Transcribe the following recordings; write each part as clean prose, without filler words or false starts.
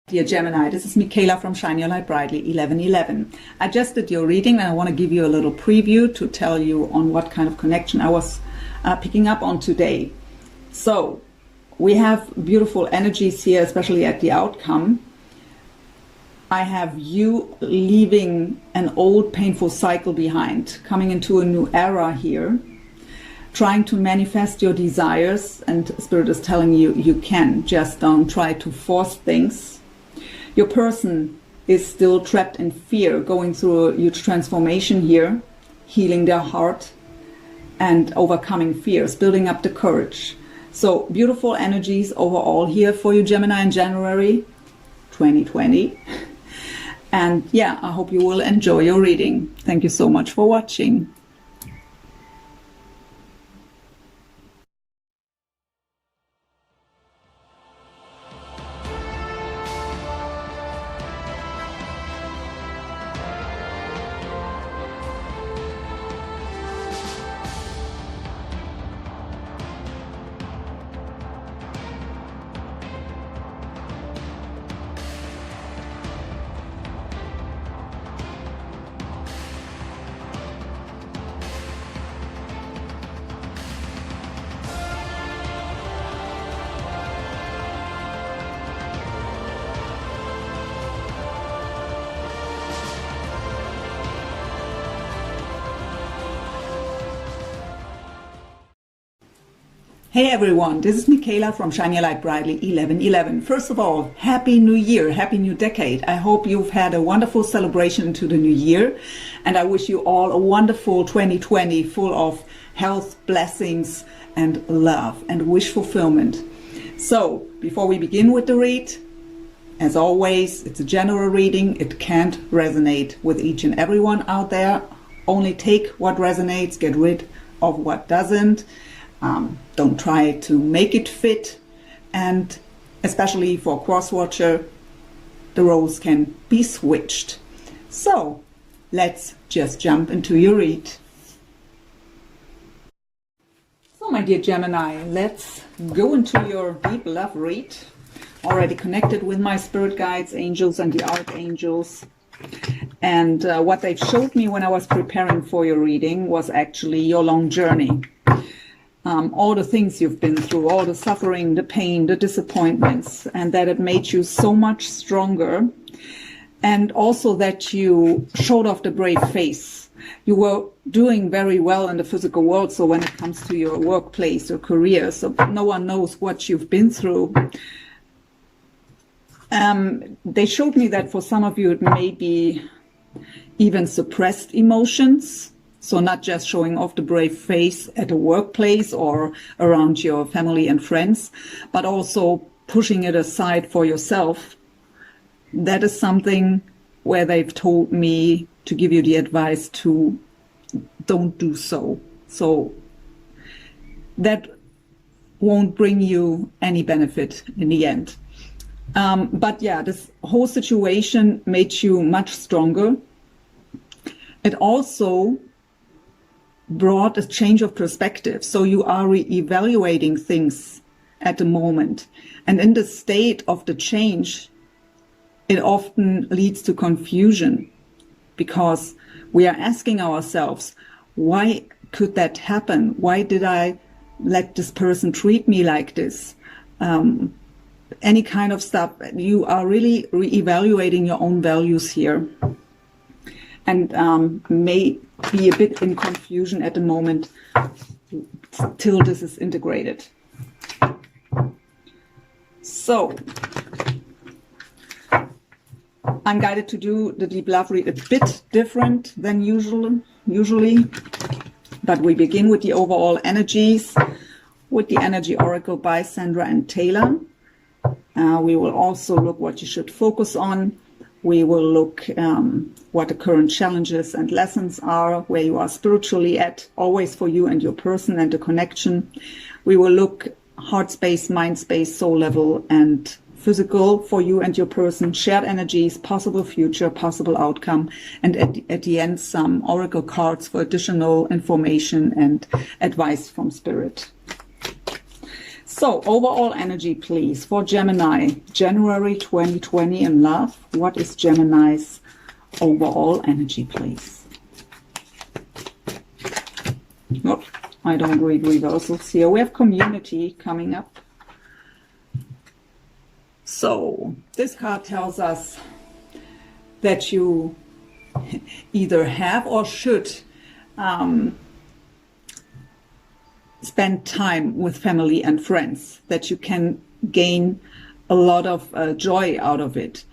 Dear Gemini, this is Michaela from Shine Your Light Brightly 1111. I just did your reading and I want to give you a little preview to tell you on what kind of connection I was picking up on today. So we have beautiful energies here, especially at the outcome. I have you leaving an old painful cycle behind, coming into a new era here, trying to manifest your desires, and Spirit is telling you you can, just don't try to force things. Your person is still trapped in fear, going through a huge transformation here, healing their heart and overcoming fears, building up the courage. So beautiful energies overall here for you, Gemini, in January 2020. And yeah, I hope you will enjoy your reading. Thank you so much for watching. Hey everyone, this is Michaela from Shine Your Light Brightly 1111. First of all, Happy New Year, Happy New Decade. I hope you've had a wonderful celebration into the new year, and I wish you all a wonderful 2020 full of health, blessings, and love and wish fulfillment. So, before we begin with the read, as always, it's a general reading. It can't resonate with each and everyone out there. Only take what resonates, get rid of what doesn't. Don't try to make it fit, and especially for cross-watcher, the roles can be switched. So let's just jump into your read. So my dear Gemini, let's go into your deep love read. Already connected with my spirit guides, angels and the archangels. And what they showed me when I was preparing for your reading was actually your long journey. All the things you've been through, all the suffering, the pain, the disappointments, and that it made you so much stronger. And also that you showed off the brave face. You were doing very well in the physical world, so when it comes to your workplace or career, so no one knows what you've been through. They showed me that for some of you it may be even suppressed emotions. So not just showing off the brave face at a workplace or around your family and friends, but also pushing it aside for yourself. That is something where they've told me to give you the advice to don't do so. So that won't bring you any benefit in the end. But yeah, this whole situation made you much stronger. It also brought a change of perspective. So you are re-evaluating things at the moment. And in the state of the change, it often leads to confusion because we are asking ourselves, why could that happen? Why did I let this person treat me like this? Any kind of stuff. You are really re-evaluating your own values here. And may be a bit in confusion at the moment till this is integrated. So I'm guided to do the deep love read a bit different than usually, but we begin with the overall energies with the energy oracle by Sandra and Taylor. We will also look what you should focus on. We will look what the current challenges and lessons are, where you are spiritually at, always for you and your person and the connection. We will look heart space, mind space, soul level, and physical for you and your person, shared energies, possible future, possible outcome, and at the end, some oracle cards for additional information and advice from spirit. So, overall energy, please, for Gemini, January 2020 in love. What is Gemini's overall energy, please? Nope, I don't read reversals here. We have community coming up. So, this card tells us that you either have or should spend time with family and friends, that you can gain a lot of joy out of it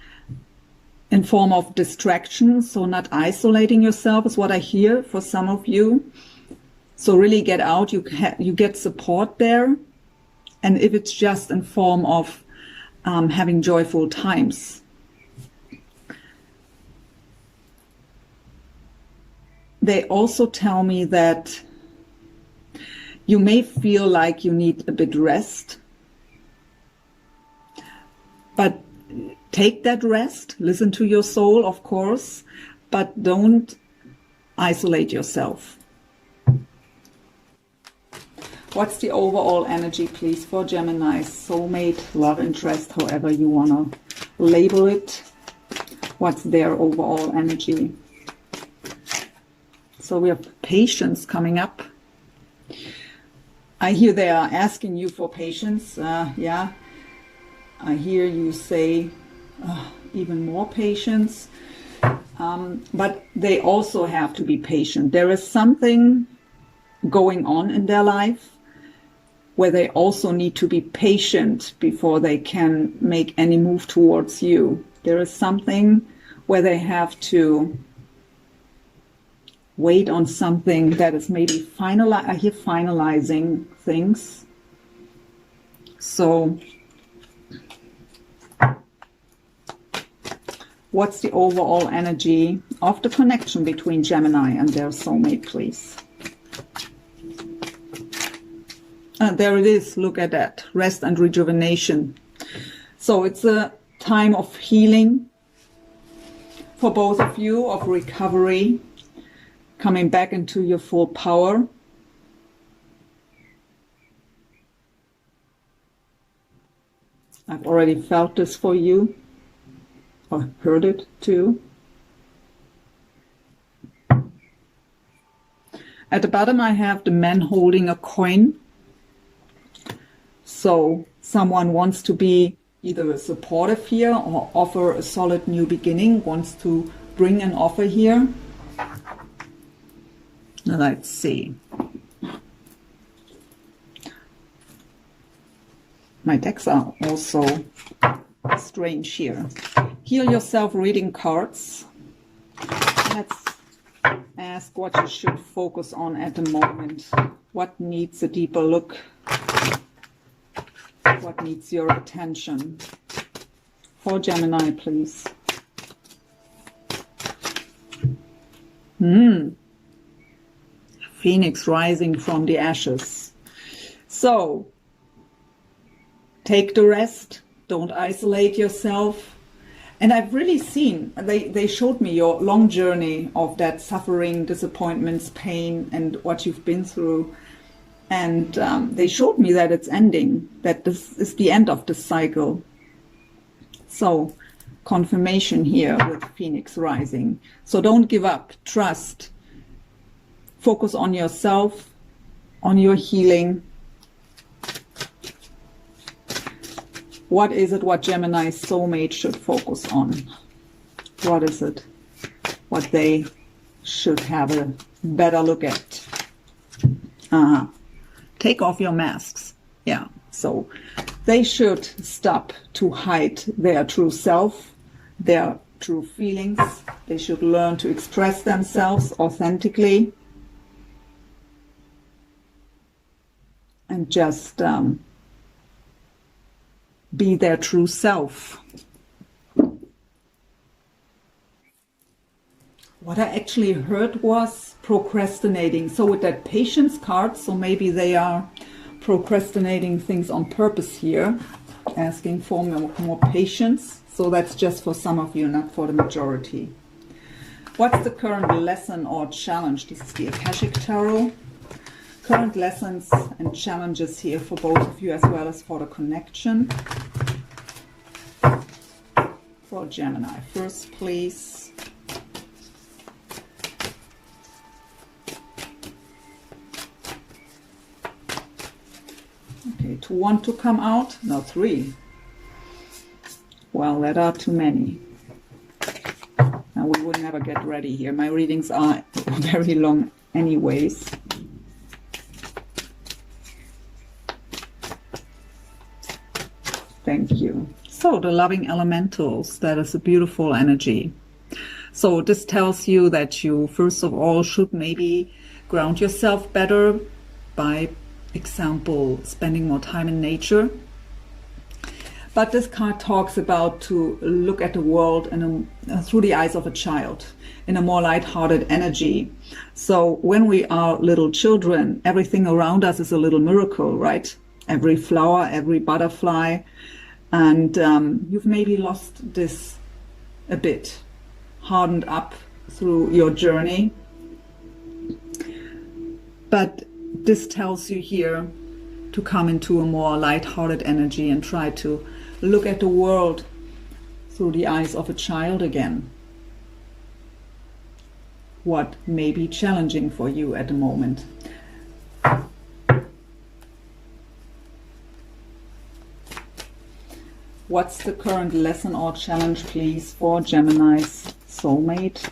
in form of distraction. So not isolating yourself is what I hear for some of you. So really get out, you get support there. And if it's just in form of having joyful times. They also tell me that you may feel like you need a bit rest, but take that rest, listen to your soul, of course, but don't isolate yourself. What's the overall energy, please, for Gemini, soulmate, love interest, however you want to label it? What's their overall energy? So we have patience coming up. I hear they are asking you for patience. Yeah, I hear you say even more patience. But they also have to be patient. There is something going on in their life where they also need to be patient before they can make any move towards you. There is something where they have to wait on something that is maybe I hear finalizing things. So what's the overall energy of the connection between Gemini and their soulmate, please? There it is. Look at that. Rest and rejuvenation. So it's a time of healing for both of you, of recovery, coming back into your full power. I've already felt this for you, or heard it too. At the bottom I have the man holding a coin. So someone wants to be either supportive here or offer a solid new beginning, wants to bring an offer here. Let's see. My decks are also strange here. Heal yourself reading cards. Let's ask what you should focus on at the moment. What needs a deeper look? What needs your attention? For Gemini, please. Phoenix rising from the ashes. So, take the rest. Don't isolate yourself. And I've really seen, they showed me your long journey of that suffering, disappointments, pain, and what you've been through. And they showed me that it's ending, that this is the end of the cycle. So, confirmation here with Phoenix rising. So don't give up. Trust. Focus on yourself, on your healing. What is it what Gemini's soulmate should focus on? What is it what they should have a better look at? Take off your masks. Yeah, so they should stop to hide their true self, their true feelings. They should learn to express themselves authentically. And just be their true self. What I actually heard was procrastinating. So with that patience card, so maybe they are procrastinating things on purpose here, asking for more patience. So that's just for some of you, not for the majority. What's the current lesson or challenge? This is the Akashic Tarot. Current lessons and challenges here for both of you as well as for the connection. For Gemini first, please. Okay, 2 want to come out? No, 3. Well, that are too many. Now we will never get ready here. My readings are very long anyways. Thank you. So the loving elementals, that is a beautiful energy. So this tells you that you first of all should maybe ground yourself better by example spending more time in nature. But this card talks about to look at the world through the eyes of a child, in a more light-hearted energy. So when we are little children, everything around us is a little miracle, right? Every flower, every butterfly. And you've maybe lost this a bit, hardened up through your journey. But this tells you here to come into a more light-hearted energy and try to look at the world through the eyes of a child again. What may be challenging for you at the moment. What's the current lesson or challenge, please, for Gemini's soulmate?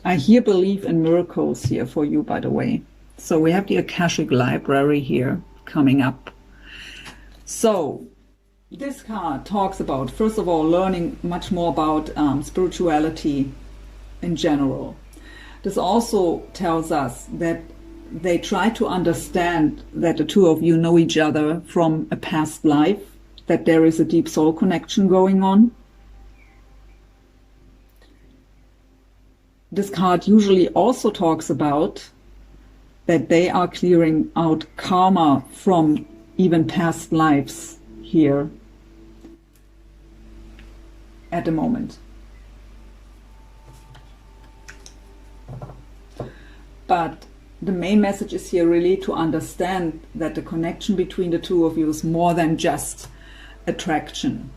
I here believe in miracles here for you, by the way. So we have the Akashic Library here coming up. So this card talks about, first of all, learning much more about spirituality in general. This also tells us that they try to understand that the two of you know each other from a past life, that there is a deep soul connection going on. This card usually also talks about that they are clearing out karma from even past lives here at the moment. But the main message is here really to understand that the connection between the two of you is more than just attraction.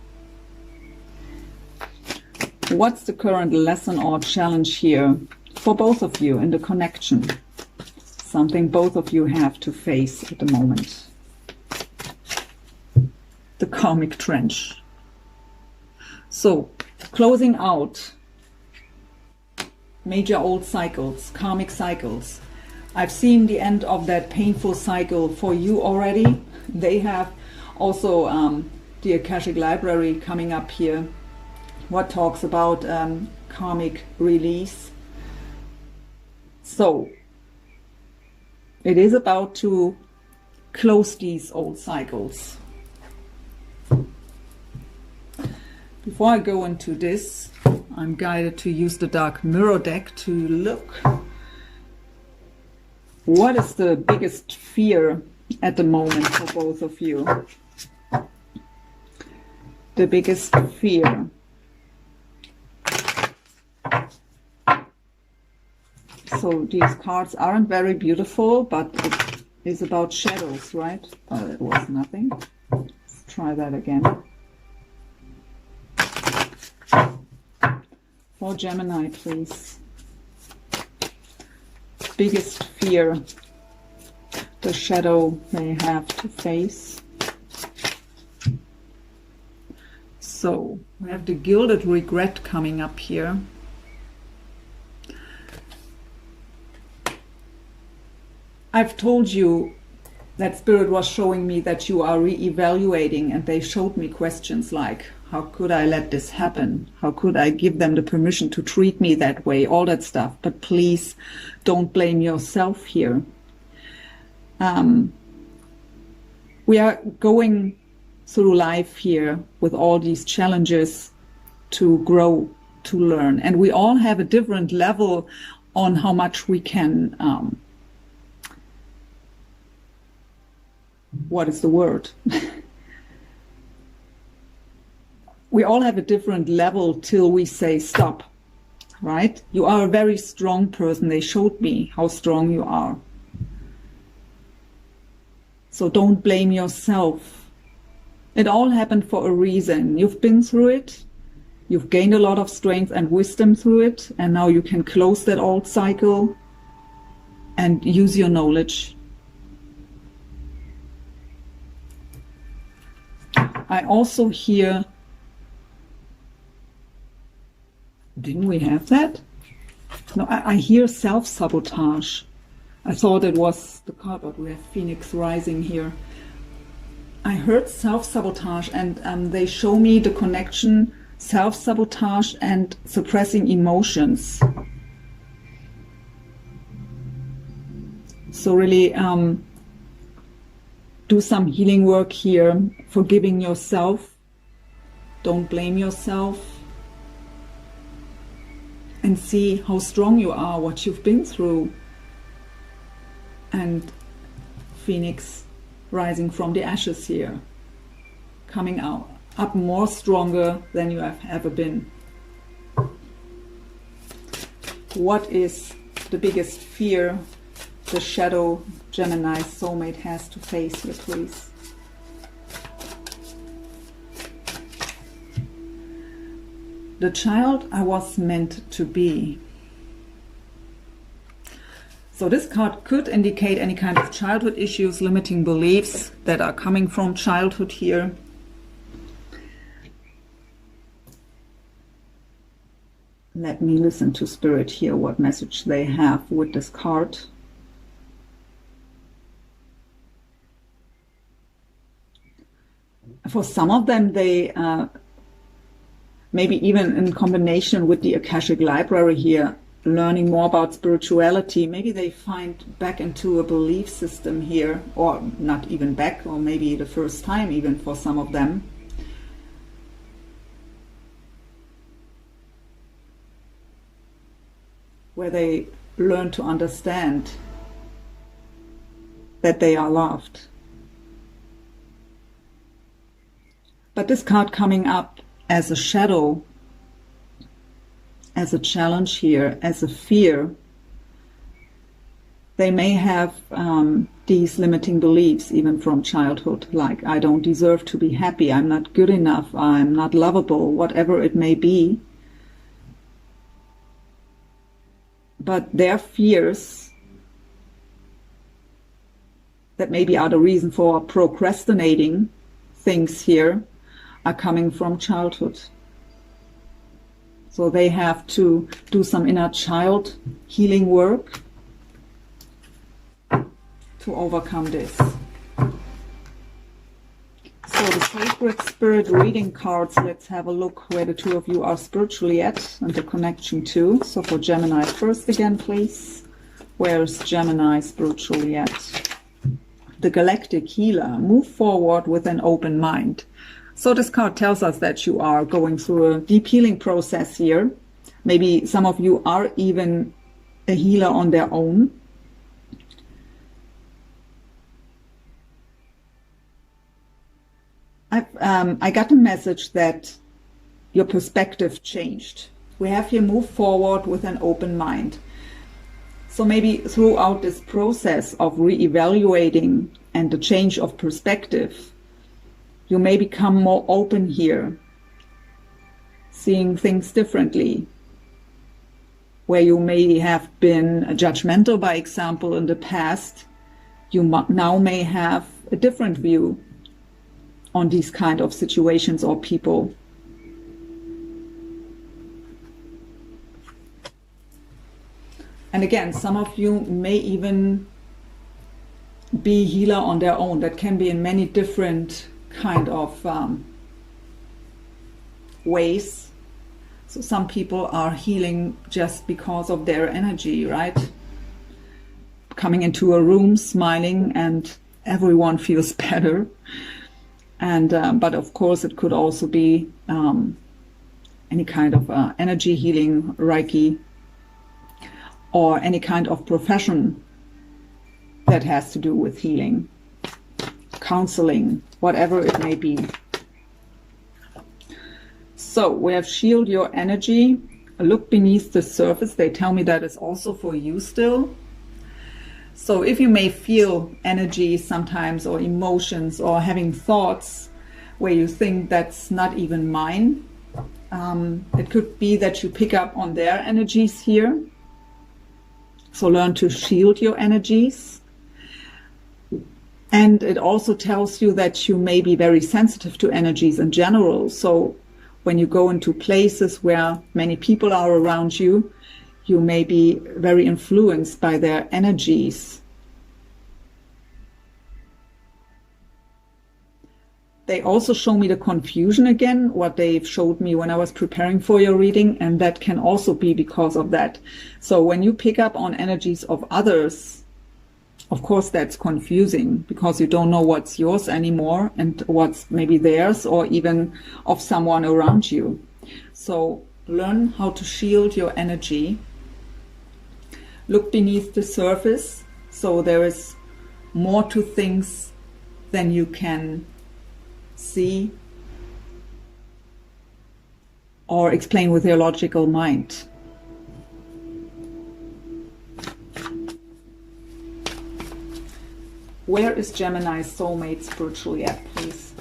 What's the current lesson or challenge here for both of you in the connection? Something both of you have to face at the moment. The karmic trench. So, closing out major old cycles, karmic cycles. I've seen the end of that painful cycle for you already. They have also the Akashic Library coming up here, what talks about karmic release. So it is about to close these old cycles. Before I go into this, I'm guided to use the Dark Mirror deck to look. What is the biggest fear at the moment for both of you? The biggest fear. So these cards aren't very beautiful, but it is about shadows, right? Oh, it was nothing. Let's try that again. For Gemini, please. Biggest fear the shadow may have to face. So we have the gilded regret coming up here. I've told you that Spirit was showing me that you are re-evaluating, and they showed me questions like, how could I let this happen? How could I give them the permission to treat me that way? All that stuff. But please don't blame yourself here. We are going through life here with all these challenges to grow, to learn. And we all have a different level on how much we can, what is the word? We all have a different level till we say stop. right? You are a very strong person. They showed me how strong you are. So don't blame yourself. It all happened for a reason. You've been through it. You've gained a lot of strength and wisdom through it. And now you can close that old cycle and use your knowledge. I also hear, didn't we have that? No, I hear self-sabotage. I thought it was the card, but we have Phoenix rising here. I heard self-sabotage, and they show me the connection, self-sabotage and suppressing emotions. So really do some healing work here, forgiving yourself. Don't blame yourself. And see how strong you are, what you've been through. And Phoenix rising from the ashes here, coming out up more stronger than you have ever been. What is the biggest fear the shadow Gemini soulmate has to face here, please? The child I was meant to be. So this card could indicate any kind of childhood issues, limiting beliefs that are coming from childhood here. Let me listen to Spirit here, what message they have with this card. For some of them, they maybe even in combination with the Akashic Library here, learning more about spirituality, maybe they find back into a belief system here, or not even back, or maybe the first time even for some of them. Where they learn to understand that they are loved. But this card coming up as a shadow, as a challenge here, as a fear, they may have these limiting beliefs even from childhood, like I don't deserve to be happy, I'm not good enough, I'm not lovable, whatever it may be. But their fears that maybe are the reason for procrastinating things here are coming from childhood. So they have to do some inner child healing work to overcome this. So the Sacred Spirit reading cards, let's have a look where the two of you are spiritually at and the connection to. So for Gemini first again, please. Where is Gemini spiritually at? The Galactic Healer, move forward with an open mind. So this card tells us that you are going through a deep healing process here. Maybe some of you are even a healer on their own. I got a message that your perspective changed. We have here move forward with an open mind. So maybe throughout this process of re-evaluating and the change of perspective, you may become more open here, seeing things differently. Where you may have been judgmental, by example, in the past, you now may have a different view on these kind of situations or people. And again, some of you may even be healer on their own. That can be in many different kind of ways. So some people are healing just because of their energy, right? Coming into a room, smiling, and everyone feels better. And but of course it could also be any kind of energy healing, Reiki, or any kind of profession that has to do with healing, counseling, whatever it may be. So we have shield your energy, look beneath the surface. They tell me that is also for you still. So if you may feel energy sometimes, or emotions, or having thoughts where you think that's not even mine, it could be that you pick up on their energies here. So learn to shield your energies. And it also tells you that you may be very sensitive to energies in general. So when you go into places where many people are around you, you may be very influenced by their energies. They also show me the confusion again, what they showed me when I was preparing for your reading, and that can also be because of that. So when you pick up on energies of others, of course that's confusing, because you don't know what's yours anymore and what's maybe theirs, or even of someone around you. So learn how to shield your energy. Look beneath the surface. So there is more to things than you can see or explain with your logical mind. Where is Gemini's soulmate spiritually at, please?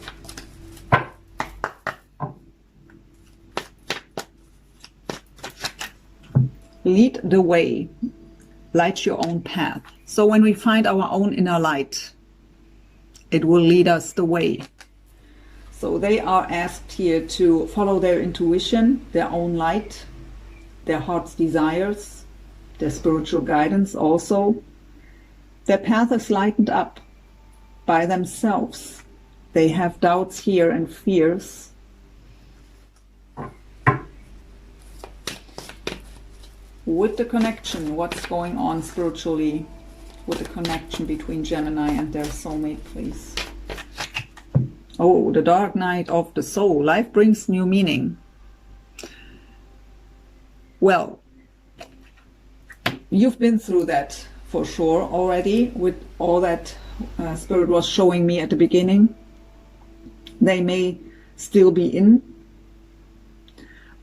Lead the way. Light your own path. So when we find our own inner light, it will lead us the way. So they are asked here to follow their intuition, their own light, their heart's desires, their spiritual guidance also. Their path is lightened up by themselves. They have doubts here and fears. With the connection, what's going on spiritually with the connection between Gemini and their soulmate, please? Oh, the dark night of the soul. Life brings new meaning. Well, you've been through that for sure already, with all that Spirit was showing me at the beginning. They may still be in,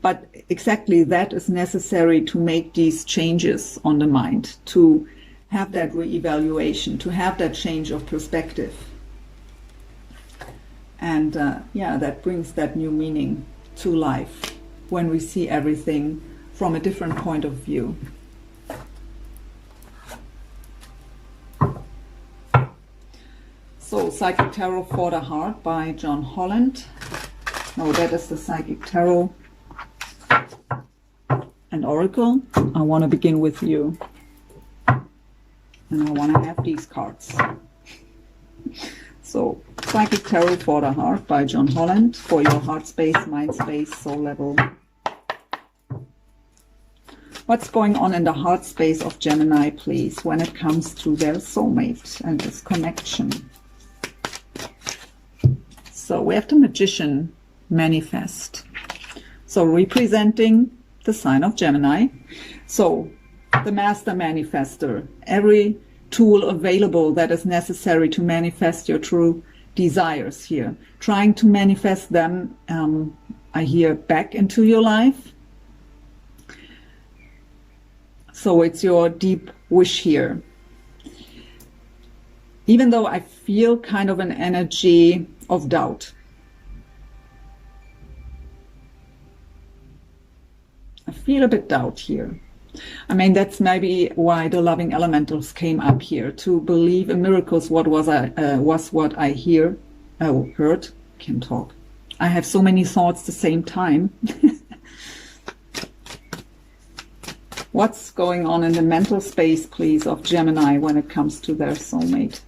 but exactly that is necessary to make these changes on the mind, to have that re-evaluation, to have that change of perspective. And yeah, that brings that new meaning to life when we see everything from a different point of view. So, Psychic Tarot for the Heart by John Holland. No, that is the Psychic Tarot and Oracle. I want to begin with you. And I want to have these cards. So, Psychic Tarot for the Heart by John Holland, for your heart space, mind space, soul level. What's going on in the heart space of Gemini, please, when it comes to their soulmate and this connection? So we have the Magician manifest. So representing the sign of Gemini. So the Master Manifester, every tool available that is necessary to manifest your true desires here. Trying to manifest them, I hear, back into your life. So it's your deep wish here. Even though I feel kind of an energy of doubt. I feel a bit doubt here. I mean, that's maybe why the loving elementals came up here, to believe in miracles. What was what I heard. Can talk. I have so many thoughts at the same time. What's going on in the mental space, please, of Gemini when it comes to their soulmate?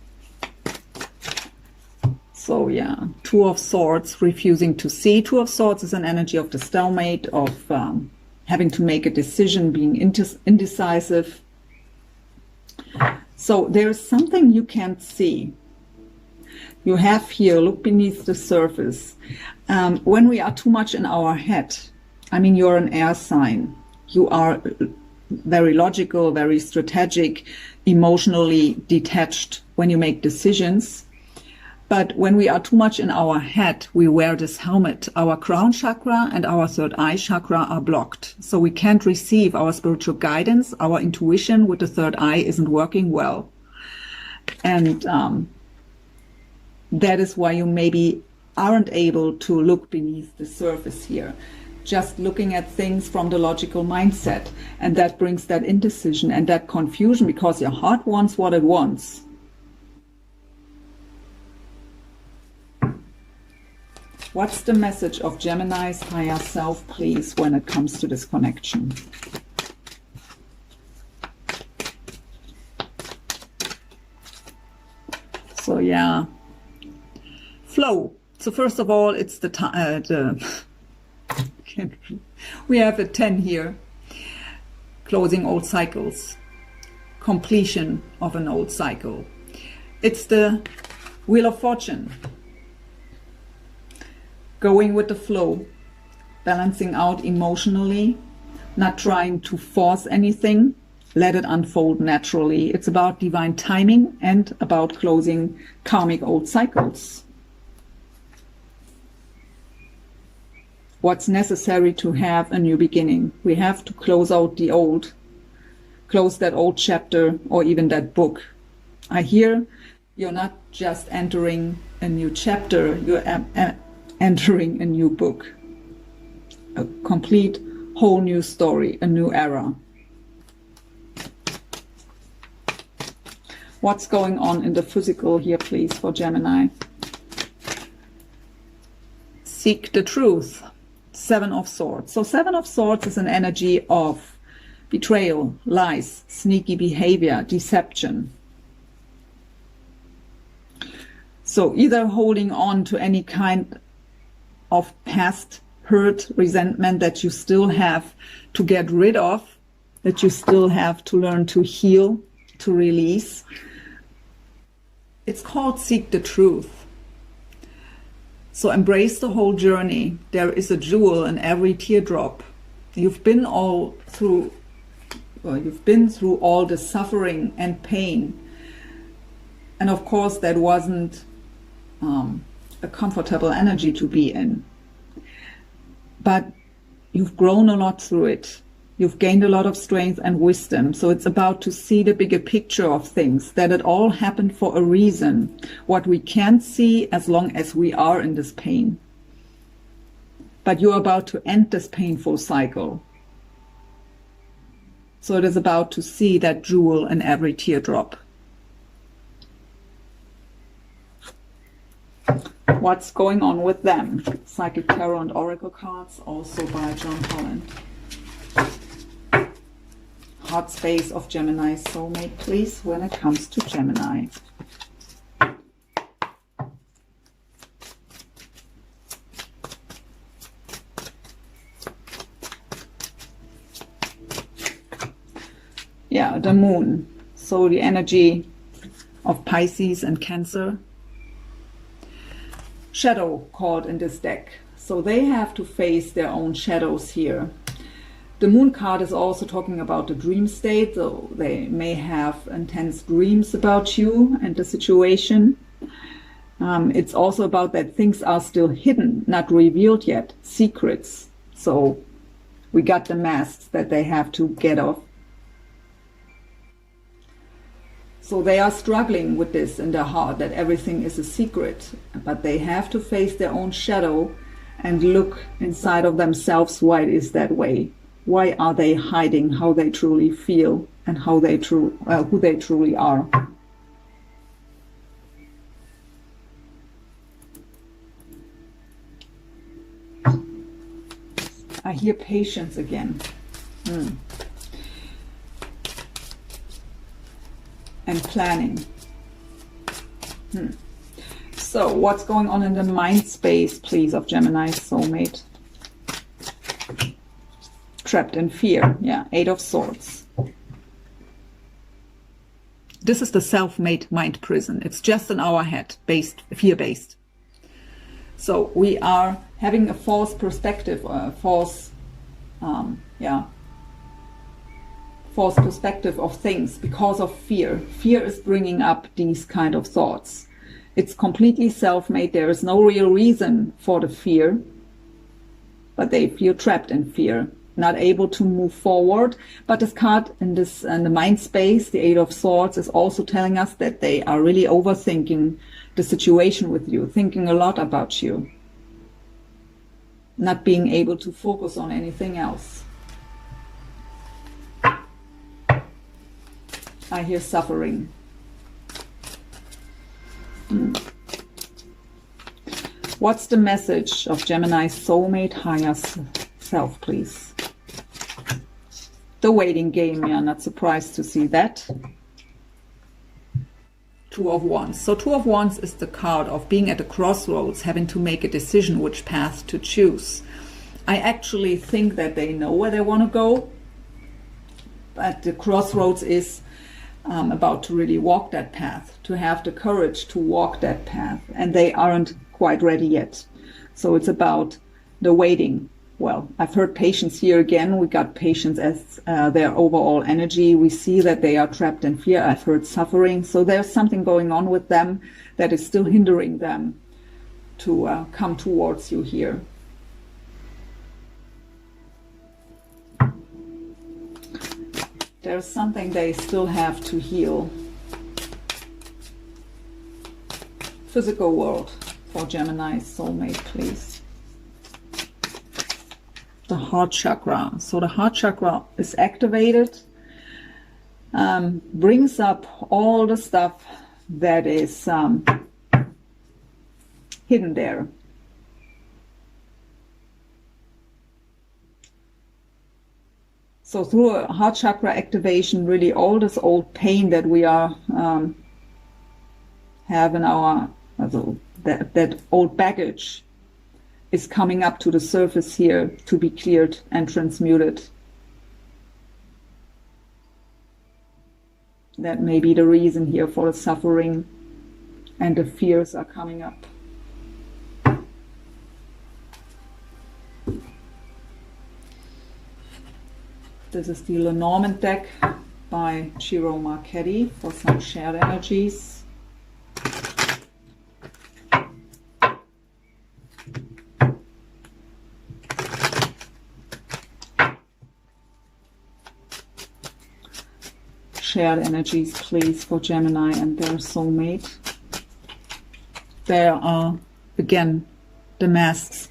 So yeah, Two of Swords, refusing to see. Two of Swords is an energy of the stalemate, of having to make a decision, being indecisive. So there is something you can't see. You have here, look beneath the surface. When we are too much in our head, I mean, you're an air sign. You are very logical, very strategic, emotionally detached when you make decisions. But when we are too much in our head, we wear this helmet. Our crown chakra and our third eye chakra are blocked. So we can't receive our spiritual guidance. Our intuition with the third eye isn't working well. And that is why you maybe aren't able to look beneath the surface here. Just looking at things from the logical mindset. And that brings that indecision and that confusion because your heart wants what it wants. What's the message of Gemini's higher self, please, when it comes to this connection? So yeah, flow. So first of all, it's we have a 10 here, closing old cycles, completion of an old cycle. It's the Wheel of Fortune. Going with the flow, balancing out emotionally, not trying to force anything, let it unfold naturally. It's about divine timing and about closing karmic old cycles. What's necessary to have a new beginning? We have to close out the old, close that old chapter or even that book. I hear you're not just entering a new chapter, you're entering a new book, a complete whole new story, a new era. What's going on in the physical here, please, for Gemini? Seek the truth. 7 of Swords. So 7 of Swords is an energy of betrayal, lies, sneaky behavior, deception. So either holding on to any kind of past hurt, resentment that you still have to get rid of, that you still have to learn to heal, to release. It's called Seek the Truth. So embrace the whole journey. There is a jewel in every teardrop. You've been through all the suffering and pain. And of course, that wasn't a comfortable energy to be in. But you've grown a lot through it. You've gained a lot of strength and wisdom. So it's about to see the bigger picture of things, that it all happened for a reason. What we can't see as long as we are in this pain. But you're about to end this painful cycle. So it is about to see that jewel in every teardrop. What's going on with them? Psychic Tarot and Oracle cards, also by John Holland. Heart space of Gemini's soulmate, please, when it comes to Gemini. Yeah, the moon. So the energy of Pisces and Cancer. Shadow card in this deck. So they have to face their own shadows here. The moon card is also talking about the dream state, so they may have intense dreams about you and the situation. It's also about that things are still hidden, not revealed yet, secrets. So we got the masks that they have to get off. So they are struggling with this in their heart, that everything is a secret, but they have to face their own shadow and look inside of themselves why it is that way. Why are they hiding how they truly feel and how they who they truly are? I hear patience again. And planning. So what's going on in the mind space, please, of Gemini's soulmate? Trapped in fear. Yeah, 8 of Swords. This is the self-made mind prison. It's just in our head, fear-based. So we are having a false perspective, false perspective of things because of fear. Fear is bringing up these kind of thoughts. It's completely self-made. There is no real reason for the fear, but they feel trapped in fear, not able to move forward. But this card in the mind space, the Eight of Swords, is also telling us that they are really overthinking the situation with you, thinking a lot about you, not being able to focus on anything else. I hear suffering. What's the message of Gemini's soulmate higher self, please? The waiting game. Yeah, not surprised to see that. Two of Wands. So Two of Wands is the card of being at a crossroads, having to make a decision which path to choose. I actually think that they know where they want to go, but the crossroads is about to really walk that path, to have the courage to walk that path, and they aren't quite ready yet. So it's about the waiting. Well, I've heard patience here again. We got patience as their overall energy. We see that they are trapped in fear. I've heard suffering. So there's something going on with them that is still hindering them to come towards you here. There's something they still have to heal. Physical world for Gemini's soulmate, please. The heart chakra. So the heart chakra is activated, brings up all the stuff that is hidden there. So through a heart chakra activation, really all this old pain that we are have in our, that old baggage is coming up to the surface here to be cleared and transmuted. That may be the reason here for the suffering, and the fears are coming up. This is the Lenormand deck by Ciro Marchetti for some shared energies. Shared energies, please, for Gemini and their soulmate. There are, again, the masks.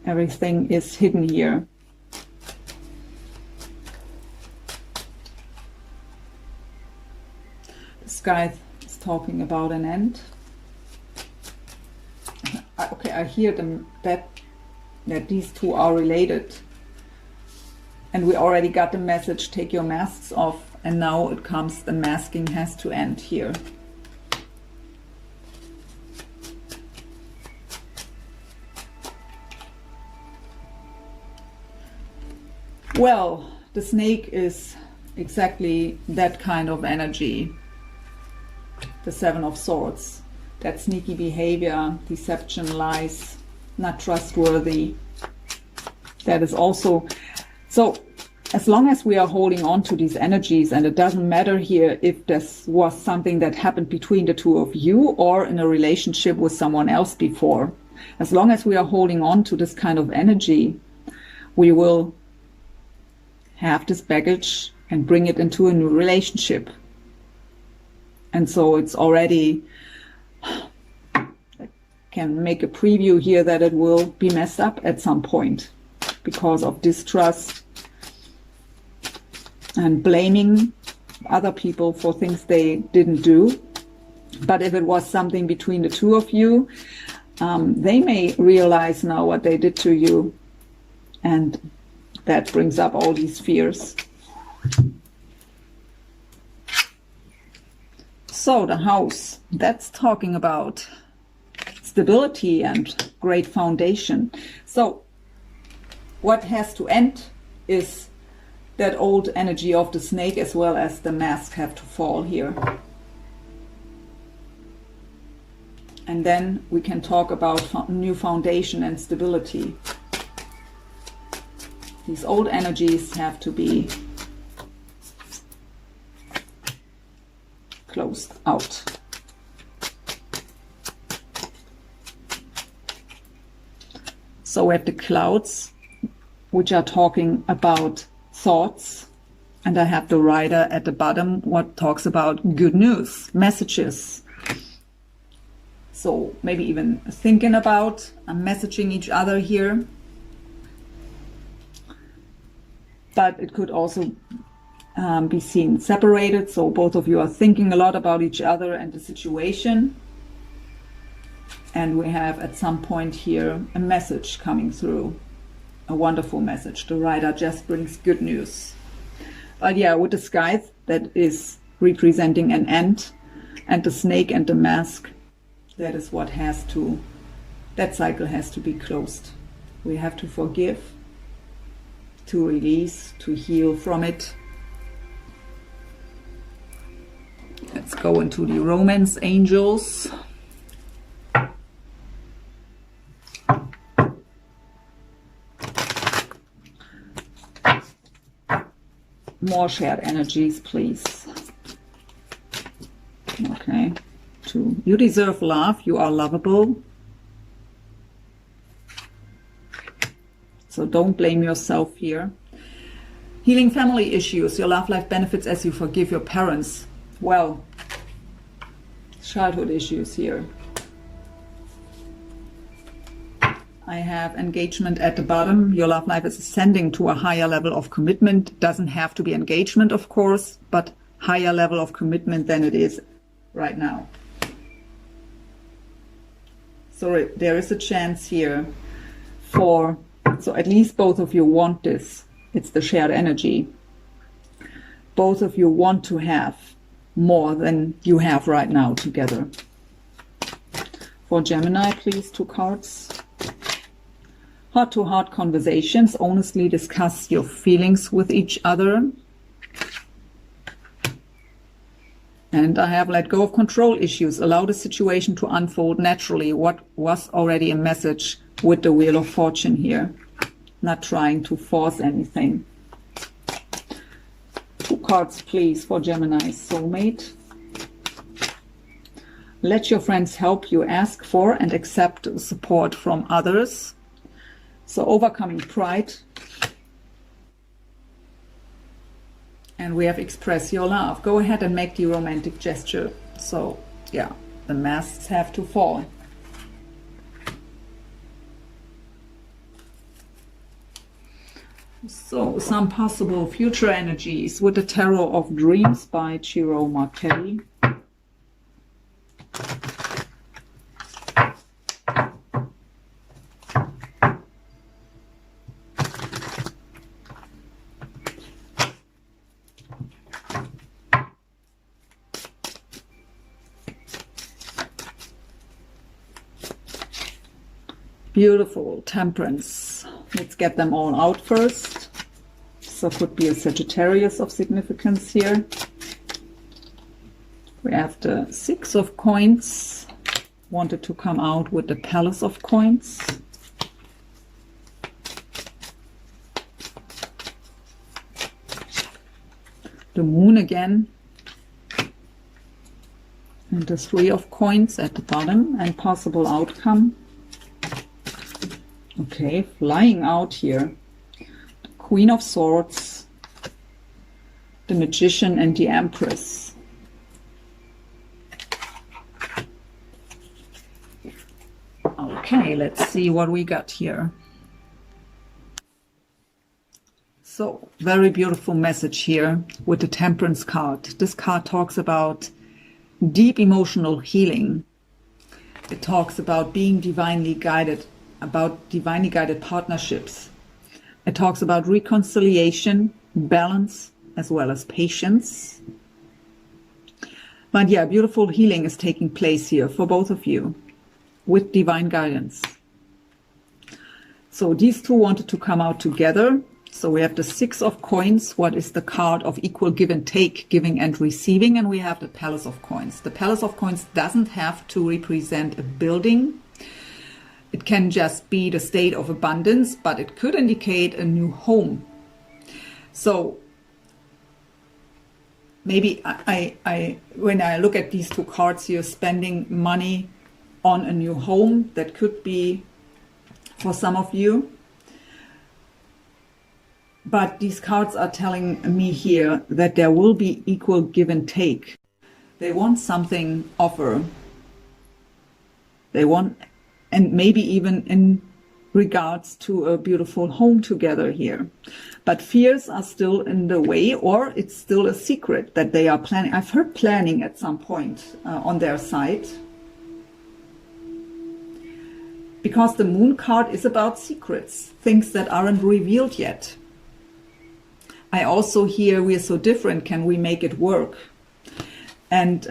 Everything is hidden here. The sky is talking about an end. Okay, I hear them that these two are related. And we already got the message, take your masks off. And now it comes, the masking has to end here. Well, the snake is exactly that kind of energy. The Seven of Swords. That sneaky behavior, deception, lies, not trustworthy. That is also, so as long as we are holding on to these energies, and it doesn't matter here if this was something that happened between the two of you or in a relationship with someone else before, as long as we are holding on to this kind of energy, we will have this baggage and bring it into a new relationship. And so it's already, I can make a preview here that it will be messed up at some point because of distrust and blaming other people for things they didn't do. But if it was something between the two of you, they may realize now what they did to you, and that brings up all these fears. So the house, that's talking about stability and great foundation. So what has to end is that old energy of the snake, as well as the mask, have to fall here. And then we can talk about new foundation and stability. These old energies have to be closed out. So we have the clouds, which are talking about thoughts. And I have the rider at the bottom, what talks about good news, messages. So maybe even thinking about and messaging each other here. But it could also be seen separated. So both of you are thinking a lot about each other and the situation. And we have at some point here a message coming through. A wonderful message. The rider just brings good news. But yeah, with the scythe, that is representing an end, and the snake and the mask, that is what has to, that cycle has to be closed. We have to forgive, to release, to heal from it. Let's go into the romance angels. More shared energies, please. Okay. 2. You deserve love. You are lovable. So don't blame yourself here. Healing family issues. Your love life benefits as you forgive your parents. Well, childhood issues here. I have engagement at the bottom. Your love life is ascending to a higher level of commitment. Doesn't have to be engagement, of course, but higher level of commitment than it is right now. So there is a chance here for, so at least both of you want this. It's the shared energy. Both of you want to have more than you have right now together. For Gemini, please, 2 cards. Heart-to-heart conversations. Honestly discuss your feelings with each other. And I have let go of control issues. Allow the situation to unfold naturally. What was already a message with the Wheel of Fortune here. Not trying to force anything. 2 cards, please, for Gemini. Soulmate. Let your friends help you. Ask for and accept support from others. So overcoming pride. And we have express your love. Go ahead and make the romantic gesture. So yeah, the masks have to fall. So some possible future energies with the Tarot of Dreams by Ciro Martelli. Beautiful. Temperance. Let's get them all out first. So could be a Sagittarius of significance here. We have the 6 of Coins. Wanted to come out with the Palace of Coins. The Moon again. And the 3 of Coins at the bottom, and possible outcome. Okay, flying out here. The Queen of Swords, the Magician, and the Empress. Okay, let's see what we got here. So, very beautiful message here with the Temperance card. This card talks about deep emotional healing. It talks about being divinely guided, about divinely guided partnerships. It talks about reconciliation, balance, as well as patience. But yeah, beautiful healing is taking place here for both of you with divine guidance. So these two wanted to come out together. So we have the 6 of Coins. What is the card of equal give and take, giving and receiving? And we have the Palace of Coins. The Palace of Coins doesn't have to represent a building. It can just be the state of abundance, but it could indicate a new home. So maybe when I look at these 2 cards here, spending money on a new home, that could be for some of you. But these cards are telling me here that there will be equal give and take. They want something offer. They want, and maybe even in regards to a beautiful home together here. But fears are still in the way, or it's still a secret that they are planning. I've heard planning at some point on their side. Because the Moon card is about secrets, things that aren't revealed yet. I also hear we're so different, can we make it work? And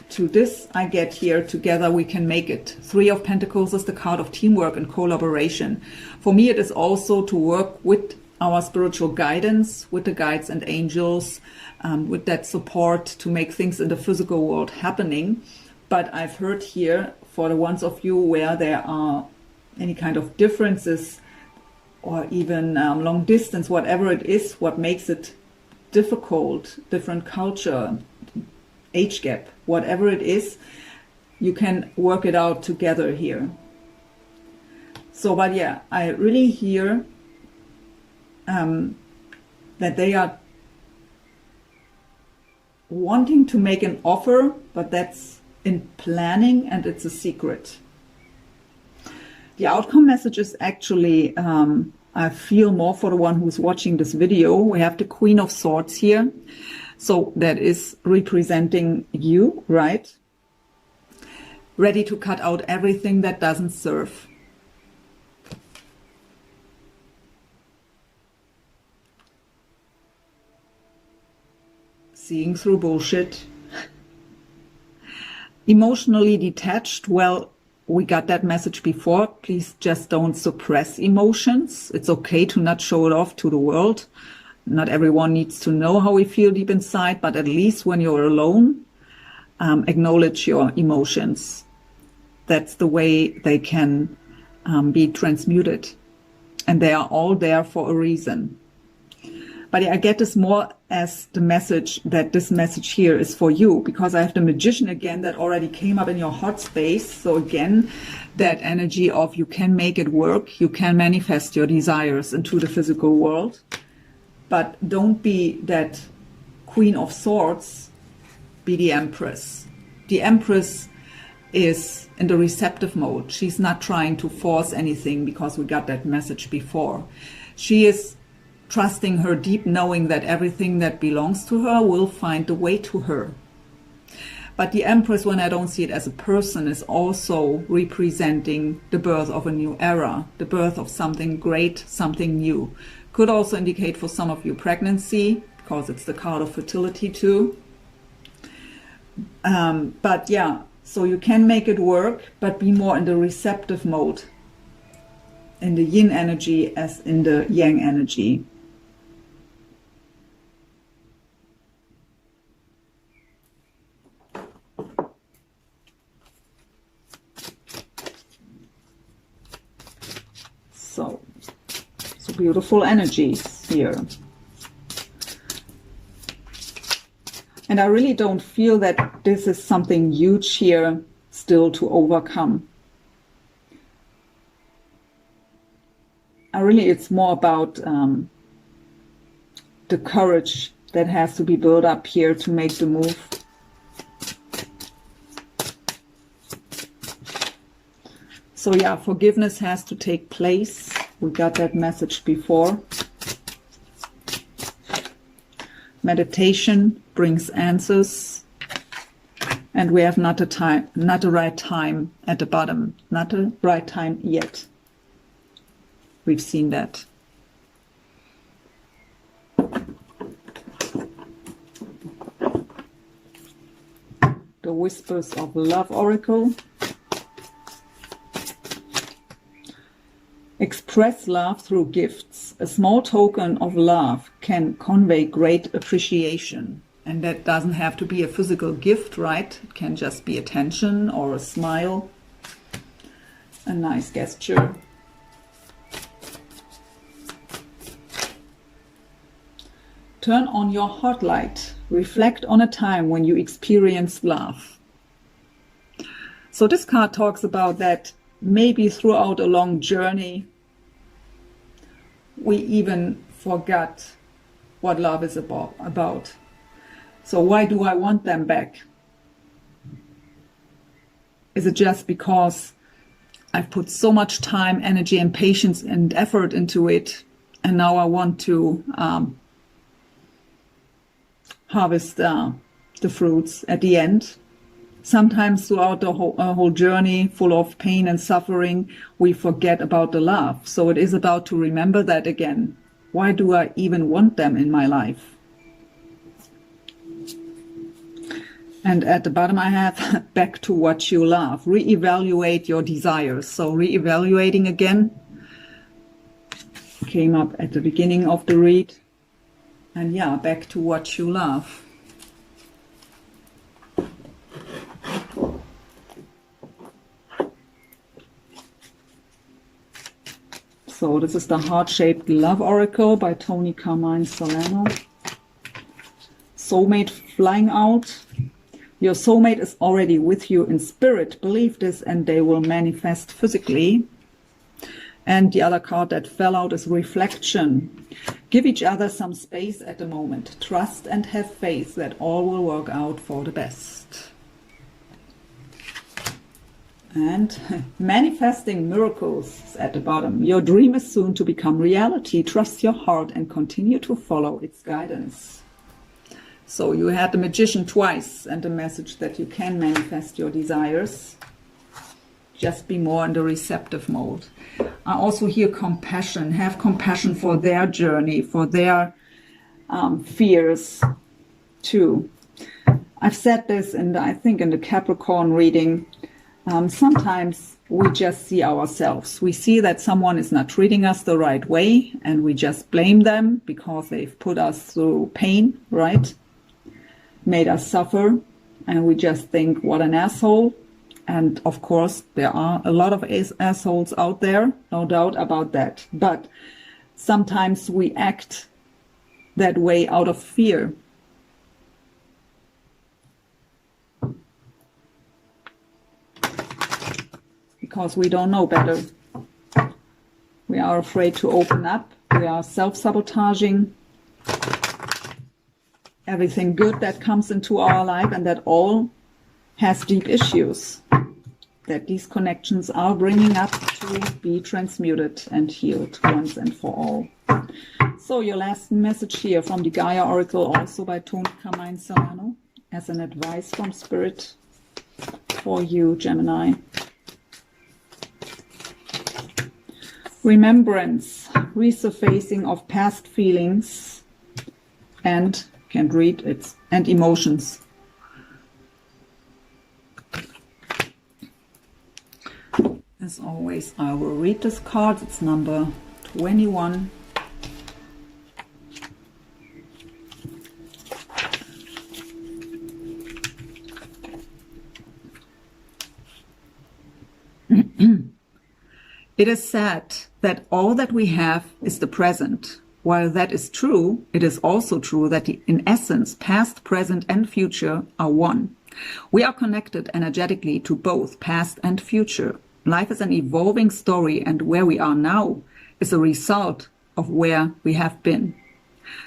to this I get here, together we can make it. Three of Pentacles is the card of teamwork and collaboration. For me it is also to work with our spiritual guidance, with the guides and angels, with that support to make things in the physical world happening. But I've heard here, for the ones of you where there are any kind of differences, or even long distance, whatever it is, what makes it difficult, different culture, age gap, whatever it is, you can work it out together here. So, but yeah, I really hear that they are wanting to make an offer, but that's in planning and it's a secret. The outcome message is actually, I feel more for the one who's watching this video. We have the Queen of Swords here. So that is representing you, right? Ready to cut out everything that doesn't serve. Seeing through bullshit. Emotionally detached. Well, we got that message before. Please just don't suppress emotions. It's okay to not show it off to the world. Not everyone needs to know how we feel deep inside, but at least when you're alone, acknowledge your emotions. That's the way they can be transmuted. And they are all there for a reason. But I get this more as the message that this message here is for you, because I have the Magician again that already came up in your heart space. So again, that energy of you can make it work, you can manifest your desires into the physical world. But don't be that Queen of Swords, be the Empress. The Empress is in the receptive mode. She's not trying to force anything, because we got that message before. She is trusting her deep, knowing that everything that belongs to her will find the way to her. But the Empress, when I don't see it as a person, is also representing the birth of a new era, the birth of something great, something new. Could also indicate for some of you pregnancy, because it's the card of fertility too. But yeah, so you can make it work, but be more in the receptive mode, in the yin energy as in the yang energy. So beautiful energies here. And I really don't feel that this is something huge here still to overcome. It's more about the courage that has to be built up here to make the move. So yeah, forgiveness has to take place. We got that message before. Meditation brings answers. And we have not the right time at the bottom. Not the right time yet. We've seen that. The Whispers of Love Oracle. Express love through gifts. A small token of love can convey great appreciation. And that doesn't have to be a physical gift, right? It can just be attention or a smile. A nice gesture. Turn on your heart light. Reflect on a time when you experienced love. So this card talks about that maybe throughout a long journey we even forgot what love is about. So why do I want them back? Is it just because I've put so much time, energy, and patience and effort into it, and now I want to harvest the fruits at the end? Sometimes throughout the whole journey, full of pain and suffering, we forget about the love. So it is about to remember that again. Why do I even want them in my life? And at the bottom I have back to what you love. Reevaluate your desires. So reevaluating again came up at the beginning of the read. And yeah, back to what you love. So this is the Heart-Shaped Love Oracle by Tony Carmine Solano. Soulmate flying out. Your soulmate is already with you in spirit. Believe this and they will manifest physically. And the other card that fell out is Reflection. Give each other some space at the moment. Trust and have faith that all will work out for the best. And manifesting miracles at the bottom. Your dream is soon to become reality. Trust your heart and continue to follow its guidance. So you had the Magician twice and the message that you can manifest your desires. Just be more in the receptive mode. I also hear compassion. Have compassion for their journey, for their fears too. I've said this I think in the Capricorn reading. Sometimes we just see ourselves. We see that someone is not treating us the right way and we just blame them because they've put us through pain, right? Made us suffer, and we just think, what an asshole. And of course, there are a lot of assholes out there, no doubt about that. But sometimes we act that way out of fear. Because we don't know better. We are afraid to open up. We are self-sabotaging everything good that comes into our life, and that all has deep issues that these connections are bringing up to be transmuted and healed once and for all. So your last message here from the Gaia Oracle, also by Tony Carmine Solano, as an advice from Spirit for you, Gemini. Remembrance, resurfacing of past feelings, and can't read it, and emotions. As always, I will read this card. It's number 21. It is said that all that we have is the present. While that is true, it is also true that in essence, past, present, and future are one. We are connected energetically to both past and future. Life is an evolving story, and where we are now is a result of where we have been.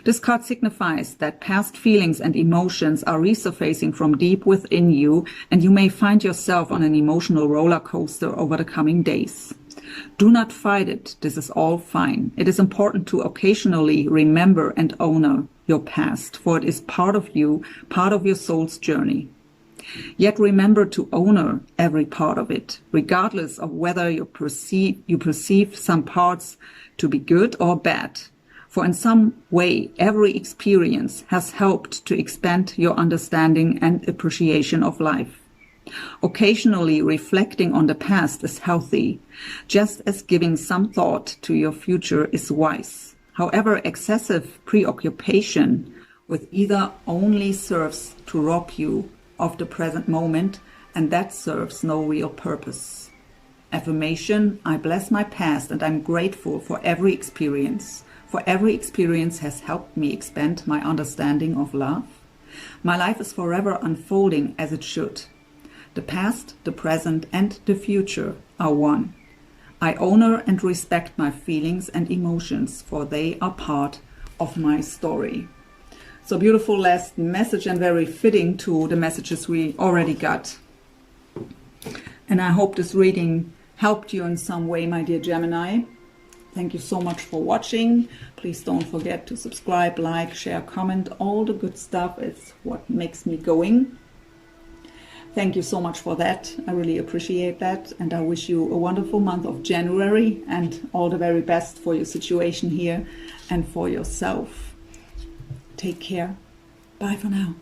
This card signifies that past feelings and emotions are resurfacing from deep within you, and you may find yourself on an emotional roller coaster over the coming days. Do not fight it. This is all fine. It is important to occasionally remember and honor your past, for it is part of you, part of your soul's journey. Yet remember to honor every part of it, regardless of whether you perceive some parts to be good or bad. For in some way, every experience has helped to expand your understanding and appreciation of life. Occasionally reflecting on the past is healthy, just as giving some thought to your future is wise. However, excessive preoccupation with either only serves to rob you of the present moment, and that serves no real purpose. Affirmation: I bless my past and I'm grateful for every experience. For every experience has helped me expand my understanding of love. My life is forever unfolding as it should. The past, the present, and the future are one. I honor and respect my feelings and emotions, for they are part of my story. So beautiful last message, and very fitting to the messages we already got. And I hope this reading helped you in some way, my dear Gemini. Thank you so much for watching. Please don't forget to subscribe, like, share, comment. All the good stuff is what makes me going. Thank you so much for that. I really appreciate that. And I wish you a wonderful month of January and all the very best for your situation here and for yourself. Take care. Bye for now.